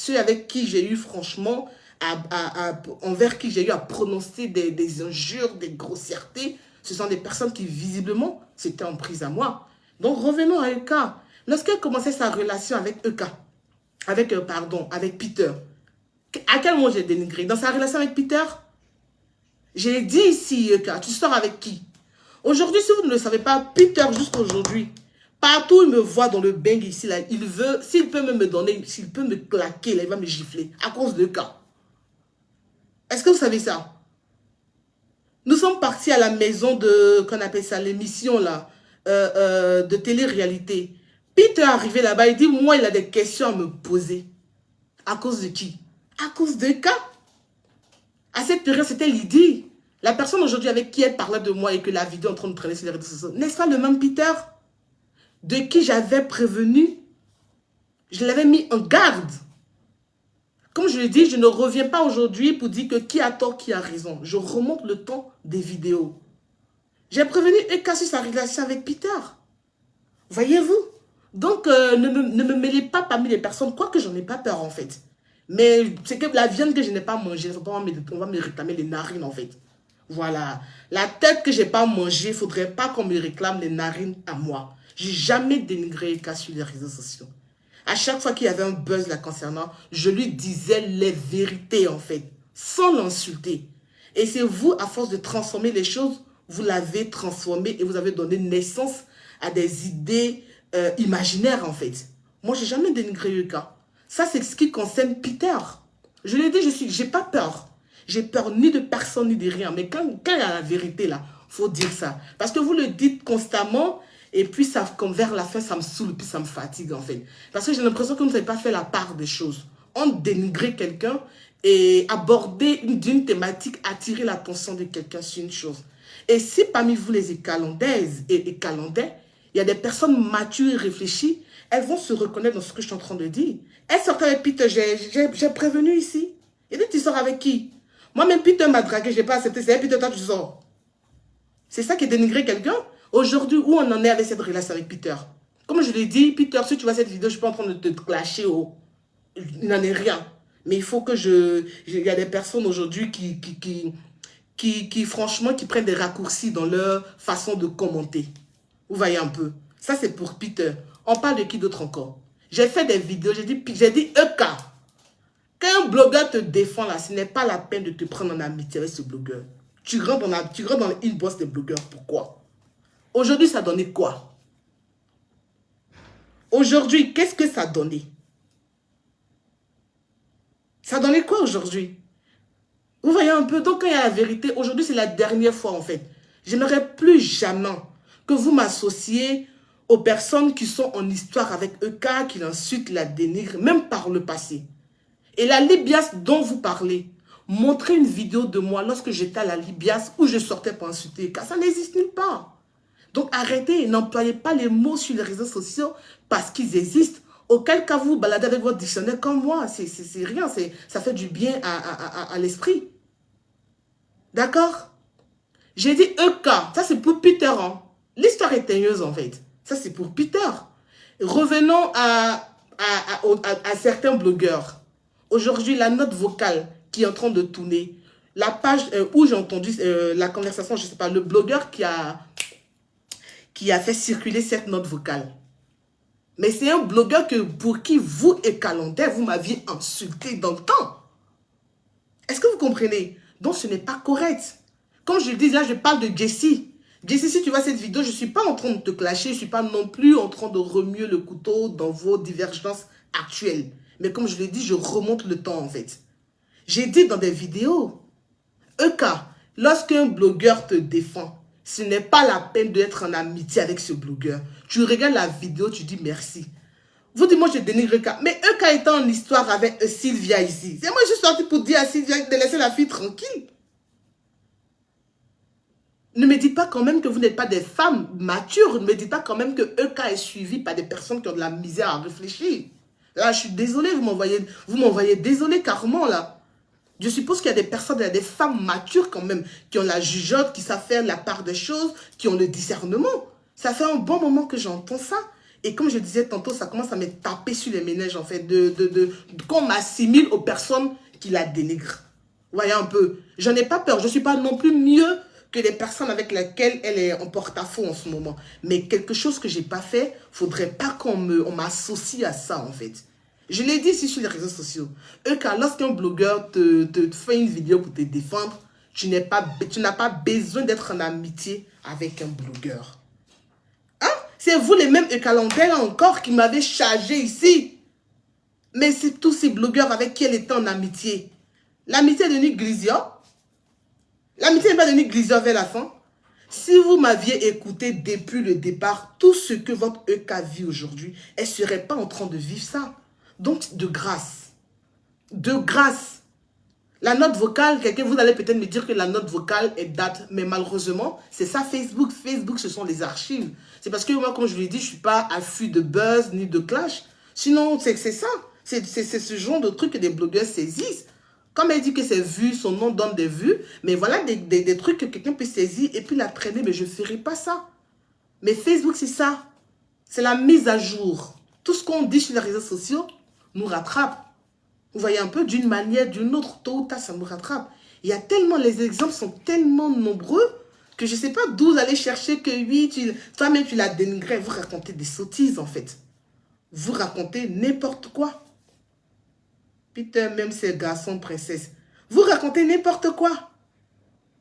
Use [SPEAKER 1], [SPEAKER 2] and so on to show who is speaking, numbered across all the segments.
[SPEAKER 1] ceux avec qui j'ai eu franchement, envers qui j'ai eu à prononcer des injures, des grossièretés, ce sont des personnes qui visiblement s'étaient en prise à moi. Donc revenons à Eka. Lorsqu'elle commençait sa relation avec Eka, avec Peter, à quel moment j'ai dénigré? Dans sa relation avec Peter, j'ai dit ici, Eka, tu sors avec qui? Aujourd'hui, si vous ne le savez pas, Peter, jusqu'à aujourd'hui, partout où il me voit dans le bang ici, là, il veut, s'il peut me donner, s'il peut me claquer, là, il va me gifler à cause de Eka. Est-ce que vous savez ça? Nous sommes partis à la maison de, qu'on appelle ça, l'émission là, de télé-réalité. Peter est arrivé là-bas, il dit, moi, il a des questions à me poser. À cause de qui? À cause de Eka. À cette période, c'était Lydie. La personne aujourd'hui avec qui elle parlait de moi et que la vidéo est en train de traîner sur les réseaux sociaux, n'est-ce pas le même Peter de qui j'avais prévenu? Je l'avais mis en garde. Comme je l'ai dit, je ne reviens pas aujourd'hui pour dire que qui a tort, qui a raison. Je remonte le temps des vidéos. J'ai prévenu Eka sur sa relation avec Peter. Voyez-vous? Donc, ne me mêlez pas parmi les personnes, quoique j'en ai pas peur en fait. Mais c'est que la viande que je n'ai pas mangée, on va me réclamer les narines en fait. Voilà. La tête que je n'ai pas mangée, il ne faudrait pas qu'on me réclame les narines à moi. J'ai jamais dénigré Eka sur les réseaux sociaux. À chaque fois qu'il y avait un buzz la concernant, je lui disais les vérités en fait, sans l'insulter. Et c'est vous, à force de transformer les choses, vous l'avez transformé et vous avez donné naissance à des idées imaginaires en fait. Moi, j'ai jamais dénigré Eka. Ça, c'est ce qui concerne Peter. Je l'ai dit, je n'ai pas peur. J'ai peur ni de personne ni de rien. Mais quand il y a la vérité là, il faut dire ça. Parce que vous le dites constamment et puis ça, comme vers la fin, ça me saoule puis ça me fatigue en fait. Parce que j'ai l'impression que vous n'avez pas fait la part des choses. On dénigrer quelqu'un et aborder d'une thématique, attirer l'attention de quelqu'un sur une chose. Et si parmi vous les Écalandaises et Écalandais, il y a des personnes matures et réfléchies, elles vont se reconnaître dans ce que je suis en train de dire. Elle sortait avec Peter, j'ai prévenu ici. Il dit, tu sors avec qui? Moi-même, Peter m'a dragué, je n'ai pas accepté. C'est Peter, toi, tu sors. C'est ça qui est dénigrer quelqu'un. Aujourd'hui, où on en est avec cette relation avec Peter? Comme je l'ai dit, Peter, si tu vois cette vidéo, je ne suis pas en train de te clasher. Il n'en est rien. Mais il faut que il y a des personnes aujourd'hui qui, franchement, qui prennent des raccourcis dans leur façon de commenter. Vous voyez un peu. Ça, c'est pour Peter. On parle de qui d'autre encore? J'ai fait des vidéos, j'ai dit Eka. Quand un blogueur te défend là, ce n'est pas la peine de te prendre en amitié avec ce blogueur. Tu rentres dans l'inbox des blogueurs. Pourquoi? Aujourd'hui, ça donnait quoi? Aujourd'hui, qu'est-ce que ça donnait? Ça donnait quoi aujourd'hui? Vous voyez un peu, donc quand il y a la vérité, aujourd'hui c'est la dernière fois en fait. Je n'aurais plus jamais que vous m'associez aux personnes qui sont en histoire avec Eka, qui ensuite la dénigrent, même par le passé. Et la Libias dont vous parlez, montrez une vidéo de moi lorsque j'étais à la Libias où je sortais pour insulter Eka, ça n'existe nulle part. Donc arrêtez, n'employez pas les mots sur les réseaux sociaux parce qu'ils existent. Auquel cas vous baladez avec votre dictionnaire comme moi, c'est rien, ça fait du bien à l'esprit. D'accord? J'ai dit Eka, ça c'est pour Peter. Hein. L'histoire est teigneuse en fait. Ça c'est pour Peter. Revenons à certains blogueurs. Aujourd'hui, la note vocale qui est en train de tourner, la page où j'ai entendu la conversation, je ne sais pas, le blogueur qui a fait circuler cette note vocale. Mais c'est un blogueur pour qui vous, Écalandais, vous m'aviez insulté dans le temps. Est-ce que vous comprenez? Donc, ce n'est pas correct. Comme je le dis, là, je parle de Jessie. Jessie, si tu vois cette vidéo, je ne suis pas en train de te clasher. Je ne suis pas non plus en train de remuer le couteau dans vos divergences actuelles. Mais comme je l'ai dit, je remonte le temps, en fait. J'ai dit dans des vidéos, Eka, lorsqu'un blogueur te défend, ce n'est pas la peine d'être en amitié avec ce blogueur. Tu regardes la vidéo, tu dis merci. Vous dites, moi, je dénigre Eka. Mais Eka était en histoire avec Sylvia ici. C'est moi, je suis sorti pour dire à Sylvia de laisser la fille tranquille. Ne me dites pas quand même que vous n'êtes pas des femmes matures. Ne me dites pas quand même que Eka est suivi par des personnes qui ont de la misère à réfléchir. Là, je suis désolée, vous m'envoyez désolé carrément, là. Je suppose qu'il y a des personnes, il y a des femmes matures quand même, qui ont la jugeote, qui savent faire la part des choses, qui ont le discernement. Ça fait un bon moment que j'entends ça. Et comme je disais tantôt, ça commence à me taper sur les méninges, en fait, qu'on m'assimile aux personnes qui la dénigrent. Vous voyez un peu, j'en ai pas peur, je ne suis pas non plus mieux que les personnes avec lesquelles elle est en porte-à-faux en ce moment. Mais quelque chose que je n'ai pas fait, il ne faudrait pas qu'on m'associe à ça, en fait. Je l'ai dit ici sur les réseaux sociaux. Car lorsqu'un blogueur te fait une vidéo pour te défendre, tu n'as pas besoin d'être en amitié avec un blogueur. Hein? C'est vous les mêmes calendaires encore qui m'avez chargé ici. Mais c'est tous ces blogueurs avec qui elle était en amitié. L'amitié est devenue Glizia. L'amitié n'est pas devenue Glizia vers la fin. Si vous m'aviez écouté depuis le départ, tout ce que votre EK vit aujourd'hui, elle ne serait pas en train de vivre ça. Donc, de grâce. De grâce. La note vocale, quelqu'un, vous allez peut-être me dire que la note vocale est date, mais malheureusement, c'est ça Facebook. Facebook, ce sont les archives. C'est parce que moi, comme je vous l'ai dit, je ne suis pas affût de buzz ni de clash. Sinon, c'est ça. C'est ce genre de truc que des blogueurs saisissent. Comme elle dit que c'est vu, son nom donne des vues, mais voilà des trucs que quelqu'un peut saisir et puis la traîner, mais je ne ferai pas ça. Mais Facebook, c'est ça. C'est la mise à jour. Tout ce qu'on dit sur les réseaux sociaux nous rattrape. Vous voyez un peu, d'une manière, d'une autre, tôt ou tard, ça nous rattrape. Il y a tellement, les exemples sont tellement nombreux que je ne sais pas d'où vous allez chercher que oui, toi-même tu la dénigré. Vous racontez des sottises en fait. Vous racontez n'importe quoi. Peter, même ces garçons princesses. Vous racontez n'importe quoi.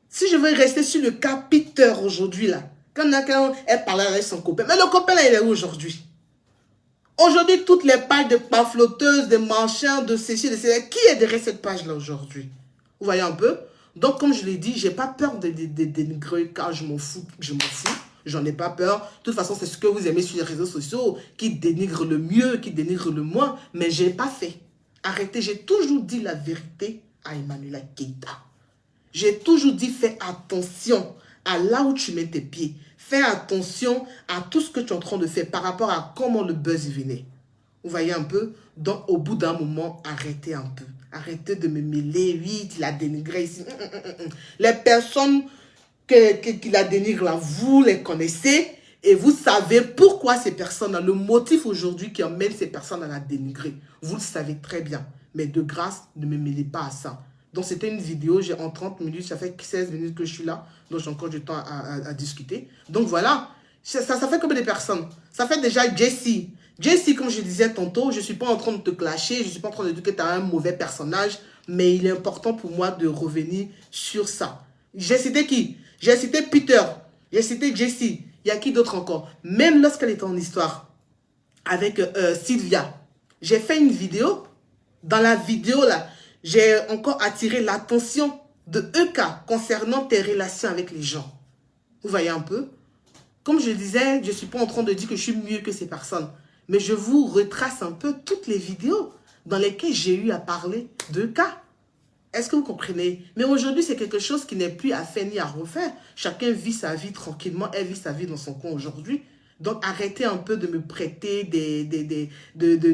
[SPEAKER 1] Si je veux rester sur le cas Peter aujourd'hui là, quand elle parlait avec son copain, mais le copain là, il est où aujourd'hui? Aujourd'hui, toutes les pages de pafloteuses, de machins, de ceci, de cela, qui est derrière cette page-là aujourd'hui? Vous voyez un peu? Donc, comme je l'ai dit, j'ai pas peur de dénigrer car je m'en fous, j'en ai pas peur. De toute façon, c'est ce que vous aimez sur les réseaux sociaux, qui dénigrent le mieux, qui dénigrent le moins, mais j'ai pas fait. Arrêtez, j'ai toujours dit la vérité à Emmanuela Keita. J'ai toujours dit, fais attention à là où tu mets tes pieds. Fais attention à tout ce que tu es en train de faire par rapport à comment le buzz venait. Vous voyez un peu? Donc, au bout d'un moment, arrêtez un peu. Arrêtez de me mêler. Oui, tu la dénigré ici. Les personnes qui la dénigrent là, vous les connaissez et vous savez pourquoi ces personnes-là, le motif aujourd'hui qui emmène ces personnes à la dénigrer. Vous le savez très bien. Mais de grâce, ne me mêlez pas à ça. Donc, c'était une vidéo, j'ai en 30 minutes, ça fait 16 minutes que je suis là, donc j'ai encore du temps à discuter. Donc, voilà, ça fait combien de personnes? Ça fait déjà Jessie. Jessie, comme je disais tantôt, je ne suis pas en train de te clasher, je ne suis pas en train de dire que tu as un mauvais personnage, mais il est important pour moi de revenir sur ça. J'ai cité qui? J'ai cité Peter, j'ai cité Jessie, il y a qui d'autre encore? Même lorsqu'elle était en histoire avec Sylvia, j'ai fait une vidéo, dans la vidéo là, j'ai encore attiré l'attention de EK concernant tes relations avec les gens. Vous voyez un peu? Comme je disais, je ne suis pas en train de dire que je suis mieux que ces personnes. Mais je vous retrace un peu toutes les vidéos dans lesquelles j'ai eu à parler d'EK. Est-ce que vous comprenez? Mais aujourd'hui, c'est quelque chose qui n'est plus à faire ni à refaire. Chacun vit sa vie tranquillement. Elle vit sa vie dans son coin aujourd'hui. Donc, arrêtez un peu de me prêter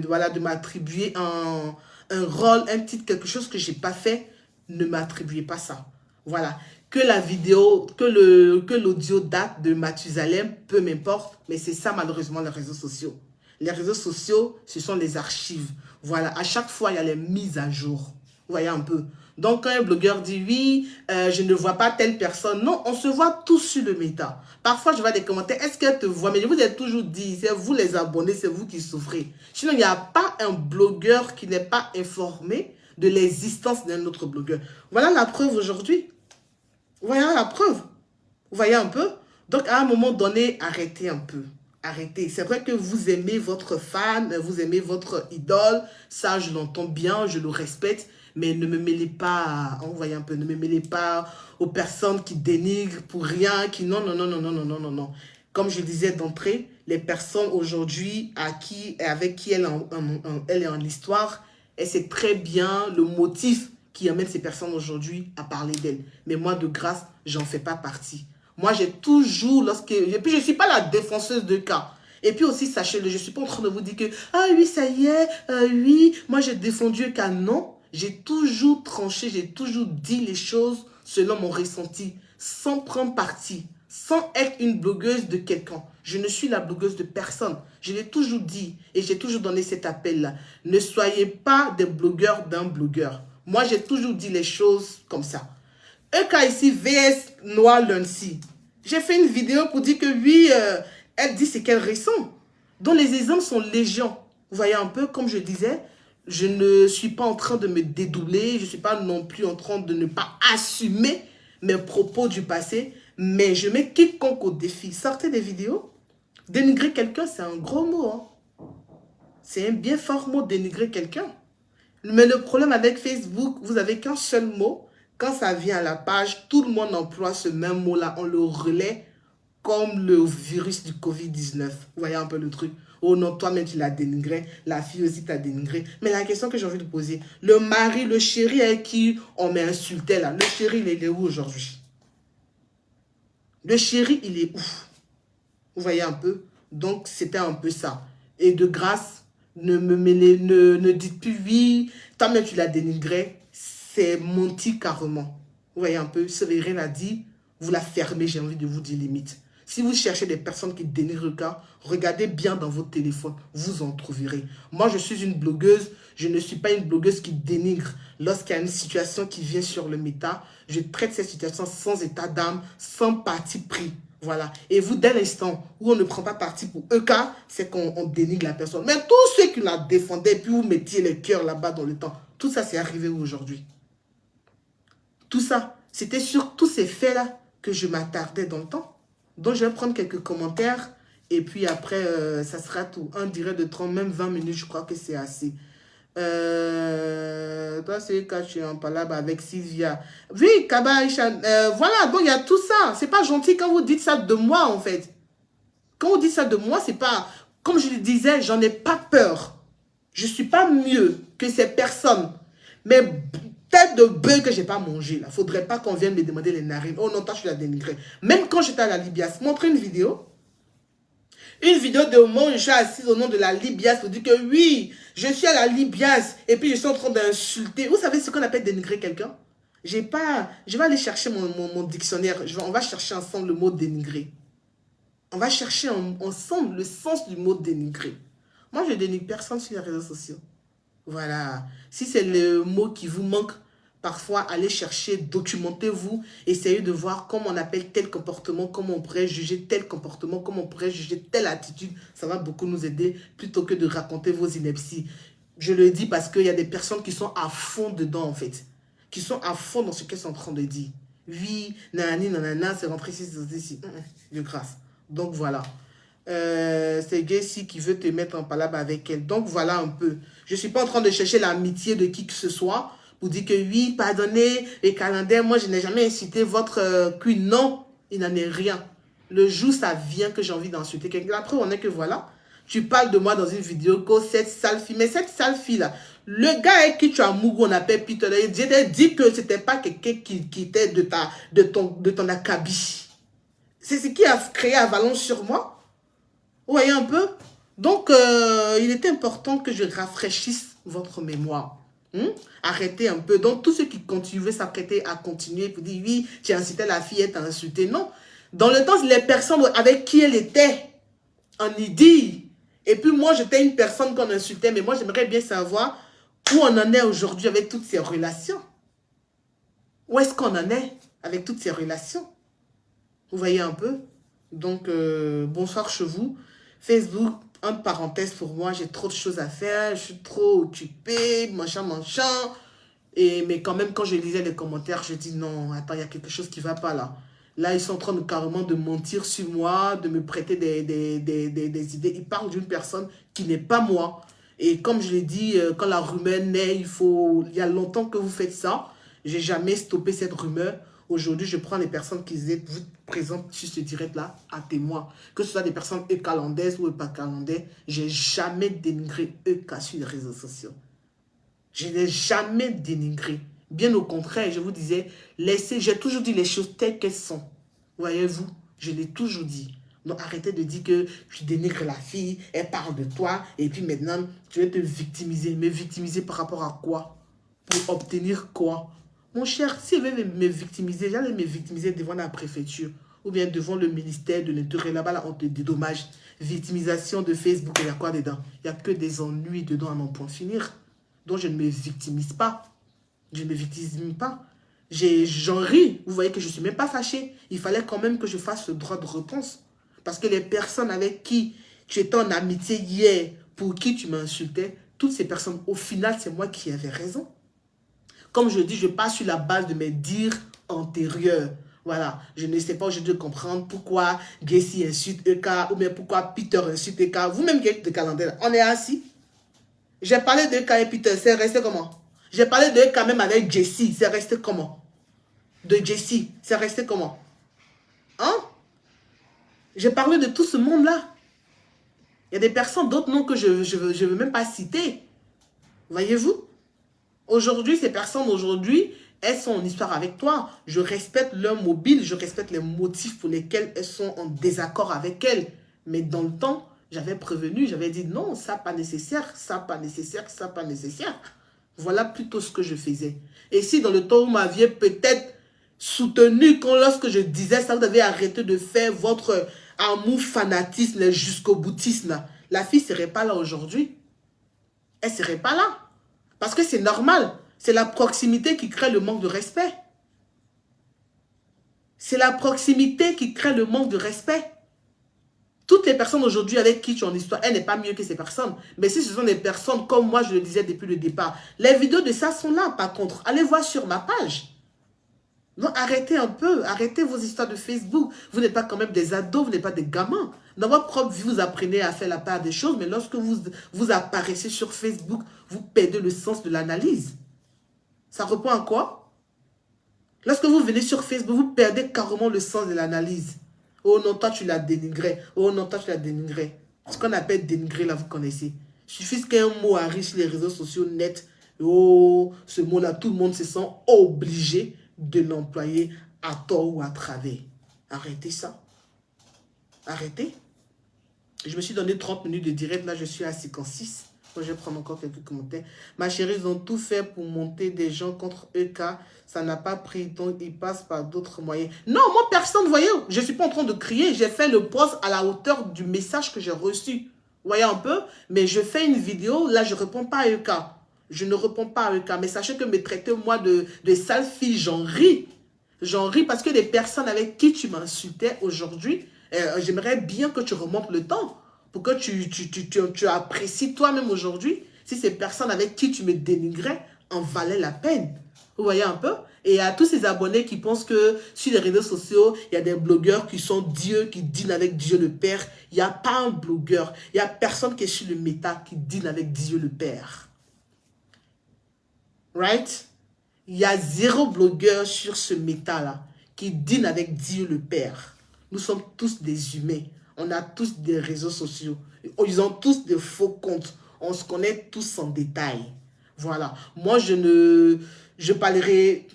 [SPEAKER 1] voilà, de m'attribuer un rôle, un titre, quelque chose que je n'ai pas fait. Ne m'attribuez pas ça. Voilà. Que la vidéo, que l'audio date de Mathusalem, peu m'importe. Mais c'est ça, malheureusement, les réseaux sociaux. Les réseaux sociaux, ce sont les archives. Voilà. À chaque fois, il y a les mises à jour. Vous voyez un peu. Donc, quand un blogueur dit, oui, je ne vois pas telle personne. Non, on se voit tous sur le méta. Parfois, je vois des commentaires, est-ce qu'elle te voit? Mais je vous ai toujours dit, c'est vous les abonnés, c'est vous qui souffrez. Sinon, il n'y a pas un blogueur qui n'est pas informé de l'existence d'un autre blogueur. Voilà la preuve aujourd'hui. Voilà la preuve. Vous voyez un peu? Donc, à un moment donné, arrêtez un peu. Arrêtez. C'est vrai que vous aimez votre fan, vous aimez votre idole. Ça, je l'entends bien, je le respecte. Mais ne me mêlez pas, vous voyez un peu, ne me mêlez pas aux personnes qui dénigrent pour rien, qui non. Comme je disais d'entrée, les personnes aujourd'hui avec qui elle est en histoire, elle sait très bien le motif qui amène ces personnes aujourd'hui à parler d'elle. Mais moi, de grâce, j'en fais pas partie. Moi, j'ai toujours, et puis je ne suis pas la défenseuse de cas. Et puis aussi, sachez-le, je ne suis pas en train de vous dire que, ah oui, ça y est, oui, moi j'ai défendu un cas. Non. J'ai toujours tranché, j'ai toujours dit les choses selon mon ressenti, sans prendre parti, sans être une blogueuse de quelqu'un. Je ne suis la blogueuse de personne. Je l'ai toujours dit et j'ai toujours donné cet appel-là. Ne soyez pas des blogueurs d'un blogueur. Moi, j'ai toujours dit les choses comme ça. EK ici, VS Noir Lundi. J'ai fait une vidéo pour dire que oui, elle dit ce qu'elle ressent. Donc les exemples sont légion. Vous voyez un peu, comme je disais, je ne suis pas en train de me dédoubler. Je ne suis pas non plus en train de ne pas assumer mes propos du passé. Mais je mets quiconque au défi. Sortez des vidéos. Dénigrer quelqu'un, c'est un gros mot. Hein. C'est un bien fort mot, dénigrer quelqu'un. Mais le problème avec Facebook, vous n'avez qu'un seul mot. Quand ça vient à la page, tout le monde emploie ce même mot-là. On le relaie comme le virus du Covid-19. Vous voyez un peu le truc. Oh non, toi-même tu l'as dénigré. La fille aussi t'a dénigré. Mais la question que j'ai envie de poser, le mari, le chéri avec qui on m'insultait là, le chéri, il est où aujourd'hui? Le chéri, il est où? Vous voyez un peu? Donc, c'était un peu ça. Et de grâce, ne dites plus oui, toi-même tu l'as dénigré. C'est menti carrément. Vous voyez un peu? Sévérine a dit, vous la fermez, j'ai envie de vous dire limite. Si vous cherchez des personnes qui dénigrent le cas, regardez bien dans votre téléphone, vous en trouverez. Moi, je suis une blogueuse, je ne suis pas une blogueuse qui dénigre. Lorsqu'il y a une situation qui vient sur le méta, je traite cette situation sans état d'âme, sans parti pris. Voilà. Et vous, dès l'instant où on ne prend pas parti pour EK, c'est qu'on dénigre la personne. Mais tous ceux qui la défendaient, puis vous mettiez les cœurs là-bas dans le temps, tout ça, c'est arrivé aujourd'hui. Tout ça, c'était sur tous ces faits-là que je m'attardais dans le temps. Donc, je vais prendre quelques commentaires et puis après, ça sera tout. Un direct de 30, même 20 minutes, je crois que c'est assez. Toi, c'est quand tu es en palabre avec Sylvia. Oui, Kaba, voilà, donc il y a tout ça. C'est pas gentil quand vous dites ça de moi, en fait. Quand vous dites ça de moi, c'est pas... Comme je le disais, j'en ai pas peur. Je suis pas mieux que ces personnes. Mais... tête de bœuf que je n'ai pas mangé. Il ne faudrait pas qu'on vienne me demander les narines. Oh non, toi, je suis la dénigrée. Même quand j'étais à la Libias, montrez une vidéo. Une vidéo de moi où je suis assise au nom de la Libias pour dire que oui, je suis à la Libias et puis je suis en train d'insulter. Vous savez ce qu'on appelle dénigrer quelqu'un? J'ai pas... Je vais aller chercher mon dictionnaire. On va chercher ensemble le mot dénigrer. On va chercher ensemble le sens du mot dénigrer. Moi, je dénigre personne sur les réseaux sociaux. Voilà. Si c'est le mot qui vous manque, parfois, allez chercher, documentez-vous, essayez de voir comment on appelle tel comportement, comment on pourrait juger tel comportement, comment on pourrait juger telle attitude. Ça va beaucoup nous aider plutôt que de raconter vos inepties. Je le dis parce qu'il y a des personnes qui sont à fond dedans, en fait. Qui sont à fond dans ce qu'elles sont en train de dire. Oui, nanani, nanana, c'est rentré ici. De grâce. Donc, voilà. C'est Gacy qui veut te mettre en palabre avec elle. Donc, voilà un peu. Je ne suis pas en train de chercher l'amitié de qui que ce soit pour dire que oui, pardonnez, les calendriers, moi, je n'ai jamais insulté votre queen. Non, il n'en est rien. Le jour, ça vient que j'ai envie d'insulter quelqu'un. Après, on est que voilà, tu parles de moi dans une vidéo que cette sale fille. Mais cette sale fille-là, le gars avec qui tu as mougou, on appelle Peter, il dit que ce n'était pas quelqu'un qui était de ton acabit. C'est ce qui a créé Avalanche sur moi. Vous voyez un peu? Donc, il était important que je rafraîchisse votre mémoire. Arrêtez un peu. Donc, tous ceux qui continuaient s'apprêter à continuer pour dire, oui, tu as incité la fille, elle t'a insulté. Non. Dans le temps, les personnes avec qui elle était, on y dit. Et puis, moi, j'étais une personne qu'on insultait, mais moi, j'aimerais bien savoir où on en est aujourd'hui avec toutes ces relations. Où est-ce qu'on en est avec toutes ces relations? Vous voyez un peu? Donc, bonsoir chez vous. Facebook, entre parenthèses pour moi, j'ai trop de choses à faire, je suis trop occupée, machin. Mais quand même, quand je lisais les commentaires, je dis non, attends, il y a quelque chose qui ne va pas là. Là, ils sont en train carrément de mentir sur moi, de me prêter des idées. Ils parlent d'une personne qui n'est pas moi. Et comme je l'ai dit, quand la rumeur naît, il y a longtemps que vous faites ça. Je n'ai jamais stoppé cette rumeur. Aujourd'hui, je prends les personnes qui étaient présentes sur ce direct-là à témoin. Que ce soit des personnes calandaises ou pas calandaises, je n'ai jamais dénigré EK sur les réseaux sociaux. Je n'ai jamais dénigré. Bien au contraire, je vous disais, j'ai toujours dit les choses telles qu'elles sont. Voyez-vous, je l'ai toujours dit. Donc arrêtez de dire que tu dénigres la fille, elle parle de toi, et puis maintenant, tu veux te victimiser. Me victimiser par rapport à quoi? Pour obtenir quoi? Mon cher, si elle veut me victimiser, j'allais me victimiser devant la préfecture. ou bien devant le ministère de l'Intérieur. Là-bas, là, on te dédommage. Victimisation de Facebook, il y a quoi dedans? Il n'y a que des ennuis dedans à n'en point finir. Donc, je ne me victimise pas. Je ne me victimise pas. J'en ris. Vous voyez que je ne suis même pas fâchée. Il fallait quand même que je fasse le droit de réponse. Parce que les personnes avec qui tu étais en amitié hier, pour qui tu m'insultais, toutes ces personnes, au final, c'est moi qui avais raison. Comme je dis, je passe sur la base de mes dires antérieurs. Voilà, je ne sais pas aujourd'hui de comprendre pourquoi Gessie insulte Eka ou bien pourquoi Peter insulte Eka. Vous-même qui êtes de calendrier, on est assis. J'ai parlé de Eka et Peter, c'est resté comment? J'ai parlé de Eka même avec Gessie, c'est resté comment? De Gessie, c'est resté comment? Hein? J'ai parlé de tout ce monde-là. Il y a des personnes, d'autres noms que je ne veux même pas citer. Voyez-vous? Aujourd'hui, ces personnes, aujourd'hui, elles sont en histoire avec toi. Je respecte leur mobile, je respecte les motifs pour lesquels elles sont en désaccord avec elles. Mais dans le temps, j'avais prévenu, j'avais dit non, ça pas nécessaire, ça pas nécessaire, ça pas nécessaire. Voilà plutôt ce que je faisais. Et si dans le temps, vous m'aviez peut-être soutenu quand lorsque je disais ça, vous avez arrêté de faire votre amour fanatisme jusqu'au boutisme, la fille ne serait pas là aujourd'hui. Elle ne serait pas là. Parce que c'est normal. C'est la proximité qui crée le manque de respect. C'est la proximité qui crée le manque de respect. Toutes les personnes aujourd'hui avec qui tu es en histoire, elle n'est pas mieux que ces personnes. Mais si ce sont des personnes comme moi, je le disais depuis le départ, les vidéos de ça sont là par contre. Allez voir sur ma page. Non, arrêtez un peu. Arrêtez vos histoires de Facebook. Vous n'êtes pas quand même des ados, vous n'êtes pas des gamins. Dans votre propre vie, vous apprenez à faire la part des choses, mais lorsque vous apparaissez sur Facebook, vous perdez le sens de l'analyse. Ça répond à quoi? Lorsque vous venez sur Facebook, vous perdez carrément le sens de l'analyse. Oh non, toi tu l'as dénigré. Oh non, toi tu l'as dénigré. Ce qu'on appelle dénigrer, là, vous connaissez. Il suffit qu'un mot arrive sur les réseaux sociaux nets. Oh, ce mot-là, tout le monde se sent obligé de l'employer à tort ou à travers. Arrêtez ça. Arrêtez. Je me suis donné 30 minutes de direct. Là, je suis à 56. Moi, je vais prendre encore quelques commentaires. Ma chérie, ils ont tout fait pour monter des gens contre EK. Ça n'a pas pris, donc ils passent par d'autres moyens. Non, moi, personne, voyez, je ne suis pas en train de crier. J'ai fait le post à la hauteur du message que j'ai reçu. Vous voyez un peu? Mais je fais une vidéo, là, je ne réponds pas à EK. Je ne réponds pas à EK. Mais sachez que me traiter, moi, de sale fille, j'en ris. J'en ris parce que les personnes avec qui tu m'insultais aujourd'hui, j'aimerais bien que tu remontes le temps pour que tu apprécies toi-même aujourd'hui si ces personnes avec qui tu me dénigrais en valaient la peine. Vous voyez un peu? Et à tous ces abonnés qui pensent que sur les réseaux sociaux, il y a des blogueurs qui sont Dieu, qui dînent avec Dieu le Père. Il n'y a pas un blogueur. Il n'y a personne qui est sur le méta qui dîne avec Dieu le Père. Right? Il y a 0 blogueur sur ce méta-là qui dîne avec Dieu le Père. Nous sommes tous des humains. On a tous des réseaux sociaux. Ils ont tous des faux comptes. On se connaît tous en détail. Voilà. Moi, je parlerai...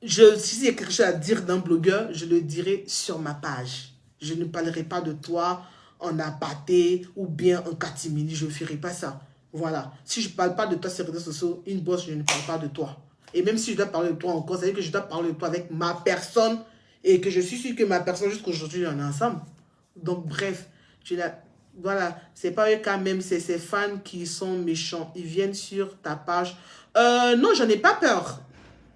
[SPEAKER 1] si il y a quelque chose à dire d'un blogueur, je le dirai sur ma page. Je ne parlerai pas de toi en aparté ou bien en catimini. Je ne ferai pas ça. Voilà. Si je ne parle pas de toi sur les réseaux sociaux, inbox, je ne parle pas de toi. Et même si je dois parler de toi encore, ça veut dire que je dois parler de toi avec ma personne et que je suis sûr que ma personne, jusqu'à aujourd'hui, on est ensemble. Donc, bref, voilà, c'est pas eux quand même, c'est ces fans qui sont méchants. Ils viennent sur ta page. Non, j'en ai pas peur.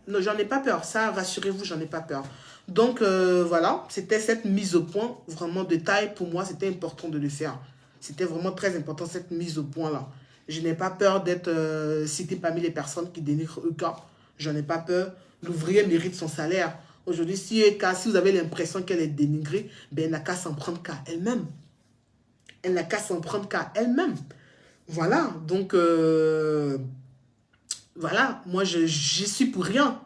[SPEAKER 1] Non, j'en ai pas peur. Ça, rassurez-vous, j'en ai pas peur. Donc, voilà, c'était cette mise au point vraiment de taille. Pour moi, c'était important de le faire. C'était vraiment très important, cette mise au point-là. Je n'ai pas peur d'être cité parmi les personnes qui dénigrent EK. J'en ai pas peur. L'ouvrier mérite son salaire. Aujourd'hui, si vous avez l'impression qu'elle est dénigrée, ben, elle n'a qu'à s'en prendre qu'à elle-même. Elle n'a qu'à s'en prendre qu'à elle-même. Voilà, donc, voilà, moi, je suis pour rien.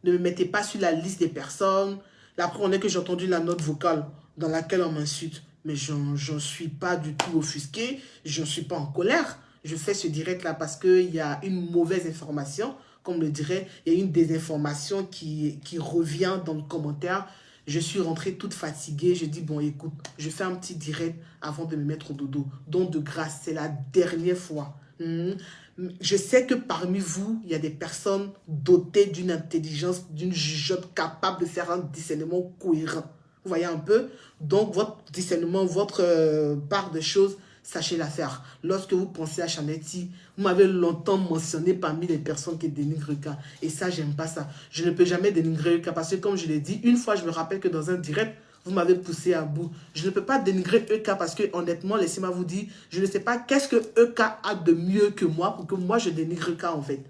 [SPEAKER 1] Ne me mettez pas sur la liste des personnes. La preuve est que j'ai entendu la note vocale dans laquelle on m'insulte. Mais je n'en suis pas du tout offusqué. Je ne suis pas en colère. Je fais ce direct-là parce qu'il y a une mauvaise information. Comme le dirait, il y a une désinformation qui revient dans le commentaire. Je suis rentrée toute fatiguée. Je dis, bon, écoute, je fais un petit direct avant de me mettre au dodo. Donc, de grâce, c'est la dernière fois. Je sais que parmi vous, il y a des personnes dotées d'une intelligence, d'une jugeote capable de faire un discernement cohérent. Vous voyez un peu? Donc, votre discernement, votre part de choses, sachez la faire. Lorsque vous pensez à Chanetti, vous m'avez longtemps mentionné parmi les personnes qui dénigrent Eka. Et ça, j'aime pas ça. Je ne peux jamais dénigrer Eka parce que, comme je l'ai dit, une fois, je me rappelle que dans un direct, vous m'avez poussé à bout. Je ne peux pas dénigrer Eka parce que, honnêtement, laissez-moi vous dire, je ne sais pas qu'est-ce que Eka a de mieux que moi pour que moi, je dénigre Eka, en fait.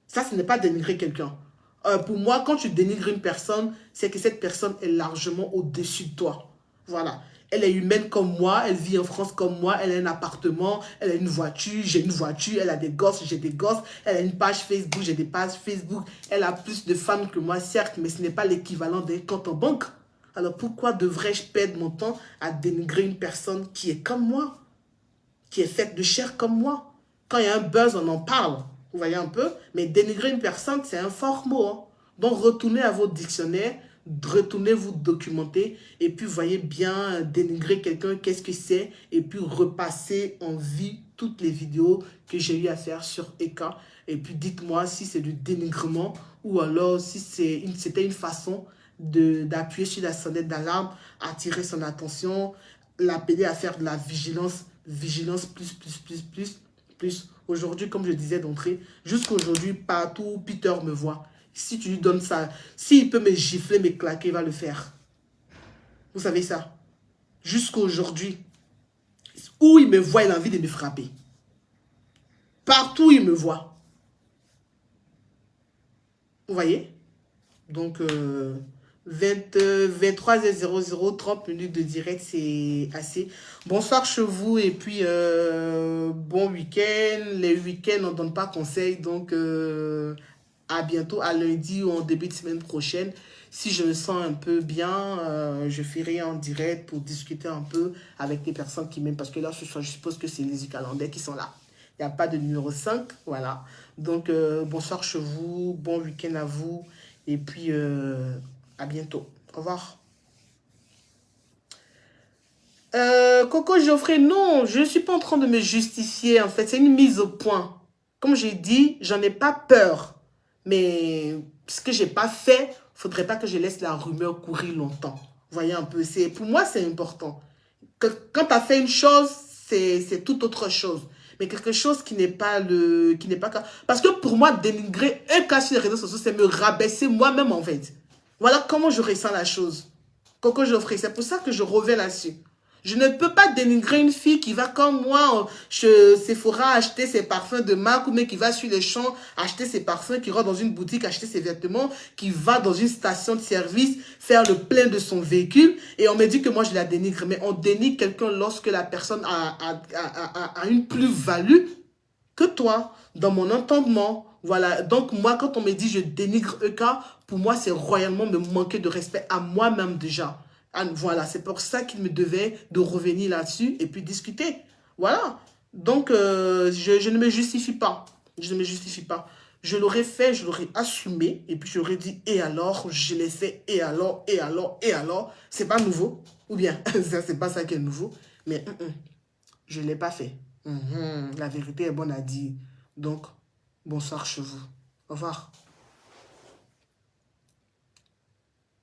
[SPEAKER 1] Ça, ce n'est pas dénigrer quelqu'un. Pour moi, quand tu dénigres une personne, c'est que cette personne est largement au-dessus de toi. Voilà. Elle est humaine comme moi, elle vit en France comme moi, elle a un appartement, elle a une voiture, j'ai une voiture, elle a des gosses, j'ai des gosses, elle a une page Facebook, j'ai des pages Facebook, elle a plus de femmes que moi, certes, mais ce n'est pas l'équivalent d'un compte en banque. Alors pourquoi devrais-je perdre mon temps à dénigrer une personne qui est comme moi, qui est faite de chair comme moi? Quand il y a un buzz, on en parle. Vous voyez un peu? Mais dénigrer une personne, c'est un fort mot. Hein. Donc, retournez à votre dictionnaire, retournez vous documenter, et puis voyez bien dénigrer quelqu'un, qu'est-ce que c'est, et puis repassez en vie toutes les vidéos que j'ai eu à faire sur Eka. Et puis, dites-moi si c'est du dénigrement, ou alors si c'était une façon d'appuyer sur la sonnette d'alarme, attirer son attention, l'appeler à faire de la vigilance, plus. Aujourd'hui, comme je disais d'entrée, jusqu'aujourd'hui, partout où Peter me voit, si tu lui donnes ça, s'il peut me gifler, me claquer, il va le faire. Vous savez ça? Jusqu'aujourd'hui, où il me voit, il a envie de me frapper. Partout où il me voit. Vous voyez? Donc, 23h00, 30 minutes de direct, c'est assez. Bonsoir chez vous et puis bon week-end. Les week-ends, on ne donne pas conseil. Donc, à bientôt, à lundi ou en début de semaine prochaine. Si je me sens un peu bien, je ferai en direct pour discuter un peu avec les personnes qui m'aiment. Parce que là, ce soir, je suppose que c'est les Ukalandais qui sont là. Il n'y a pas de numéro 5. Voilà. Donc, bonsoir chez vous. Bon week-end à vous. Et puis, à bientôt. Au revoir. Coco Geoffrey, non, je ne suis pas en train de me justifier. En fait, c'est une mise au point. Comme j'ai dit, j'en ai pas peur. Mais ce que je n'ai pas fait, il ne faudrait pas que je laisse la rumeur courir longtemps. Vous voyez un peu, pour moi, c'est important. Quand tu as fait une chose, c'est tout autre chose. Mais quelque chose qui n'est pas parce que pour moi, dénigrer un cas sur les réseaux sociaux, c'est me rabaisser moi-même, en fait. Voilà comment je ressens la chose. Coco Geoffrey, c'est pour ça que je reviens là-dessus. Je ne peux pas dénigrer une fille qui va comme moi chez Sephora acheter ses parfums de marque ou même qui va sur les champs acheter ses parfums, qui rentre dans une boutique acheter ses vêtements, qui va dans une station de service faire le plein de son véhicule et on me dit que moi je la dénigre. Mais on dénigre quelqu'un lorsque la personne a une plus-value que toi, dans mon entendement. Voilà, donc moi quand on me dit je dénigre Eka, pour moi c'est royalement me manquer de respect à moi-même déjà. Voilà, c'est pour ça qu'il me devait de revenir là-dessus et puis discuter. Voilà. Donc, je ne me justifie pas. Je ne me justifie pas. Je l'aurais fait, je l'aurais assumé et puis j'aurais dit, et alors, je l'ai fait, et alors, et alors, et alors. C'est pas nouveau. Ou bien, c'est pas ça qui est nouveau. Mais je ne l'ai pas fait. La vérité est bonne à dire. Donc, bonsoir chez vous. Au revoir.